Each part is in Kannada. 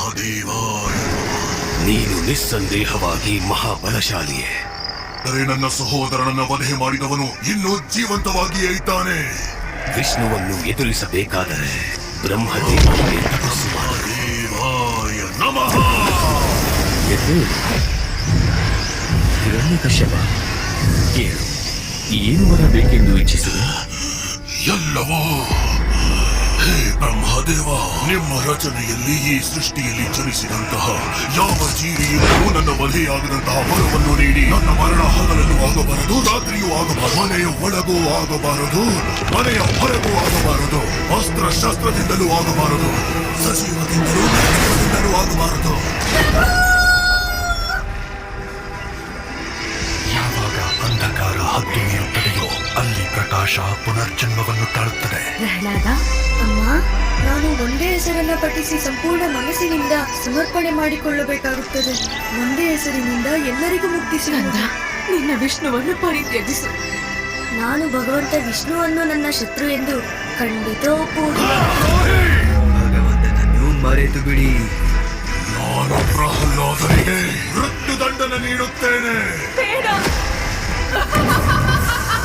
ಬ್ರಹ್ಮದೇವಾಯ ನೀನು ನಿಸ್ಸಂದೇಹವಾಗಿ ಮಹಾಬಲಶಾಲಿಯೇ. ನನ್ನ ಸಹೋದರನನ್ನ ವಧೆ ಮಾಡಿದವನು ಇನ್ನೂ ಜೀವಂತವಾಗಿಯೇ ಇದ್ದಾನೆ. ವಿಷ್ಣುವನ್ನು ಎದುರಿಸಬೇಕಾದರೆ ಬ್ರಹ್ಮದೇವನಿಗೆ ತಪಸ್ಸು ಮಾಡು. ದೇವಾಯ ನಮಃ. ಹಿರಣ್ಯಕಶ್ಯಪ, ಕೇಳು, ಏನು ಬರಬೇಕೆಂದು ಇಚ್ಛಿಸುವೆ? ಎಲ್ಲವೂ ಹೇ ಬ್ರಹ್ಮದೇವ, ನಿಮ್ಮ ರಚನೆಯಲ್ಲಿ ಈ ಸೃಷ್ಟಿಯಲ್ಲಿ ಜನಿಸಿದಂತಹ ಯಾವ ಜೀವಿಯೂ ನನ್ನ ವಧೆಯಾಗದಂತಹ ವರವನ್ನು ನೀಡಿ ನನ್ನ ಮರಣ ಹಗಲಲ್ಲೂ ಆಗಬಾರದು, ರಾತ್ರಿಯೂ ಆಗಬಾರದು, ಮನೆಯ ಒಳಗೂ ಆಗಬಾರದು, ಮನೆಯ ಹೊರಗೂ ಆಗಬಾರದು, ಅಸ್ತ್ರ ಶಸ್ತ್ರದಿಂದಲೂ ಆಗಬಾರದು, ಸಜೀವದಿಂದಲೂ ನಿರ್ಜೀವದಿಂದಲೂ ಆಗಬಾರದು. ಯಾವಾಗ ಅಂಧಕಾರ ಹದ್ದು ಮೀರುತ್ತದೆಯೋ ಅಲ್ಲಿ ಪ್ರಕಾಶ ಪುನರ್ಜನ್ಮವನ್ನು ತಾಳುತ್ತದೆ. ಪ್ರಹ್ಲಾದ, ಅಮ್ಮ, ನಾನು ಒಂದೇ ಹೆಸರನ್ನ ಪಠಿಸಿ ಸಂಪೂರ್ಣ ಮನಸ್ಸಿನಿಂದ ಸಮರ್ಪಣೆ ಮಾಡಿಕೊಳ್ಳಬೇಕಾಗುತ್ತದೆ. ಒಂದೇ ಹೆಸರಿನಿಂದ ಎಲ್ಲರಿಗೂ ಮುಕ್ತಿಸಿ. ನಿನ್ನ ವಿಷ್ಣುವನ್ನು ಪರಿತ್ಯಜಿಸು. ನಾನು ಭಗವಂತ ವಿಷ್ಣುವನ್ನು ನನ್ನ ಶತ್ರು ಎಂದು ಖಂಡಿತ ಒಪ್ಪುವುದಿಲ್ಲ. ಭಗವಂತನನ್ನು ಮರೆತು ಬಿಡಿ. ನಾನು ಪ್ರಹ್ಲಾದನಿಗೆ ಮೃತ್ಯುದಂಡನೆ ನೀಡುತ್ತೇನೆ.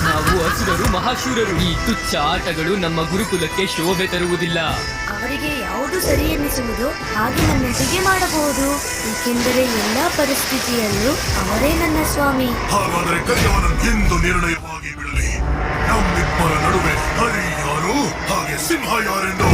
ನಾವು ಅಸುರರು ಮಹಾಶೂರರು. ಈ ತುಚ್ಛ ಆಟಗಳು ನಮ್ಮ ಗುರುಕುಲಕ್ಕೆ ಶೋಭೆ ತರುವುದಿಲ್ಲ. ಅವರಿಗೆ ಯಾವುದು ಸರಿ ಎನ್ನಿಸುವುದೋ ಹಾಗೆ ನನ್ನೊಂದಿಗೆ ಮಾಡಬಹುದು, ಏಕೆಂದರೆ ಎಲ್ಲಾ ಪರಿಸ್ಥಿತಿಯಲ್ಲೂ ಅವರೇ ನನ್ನ ಸ್ವಾಮಿ. ಹಾಗಾದರೆ ಕೈಯವನನ್ನು ಎಂದು ನಿರ್ಣಯವಾಗಿ ಬಿಡಲಿ. ನಮ್ಮಿಬ್ಬರ ನಡುವೆ ಹರಿ ಯಾರು ಹಾಗೆ ಸಿಂಹ ಯಾರೆಂದು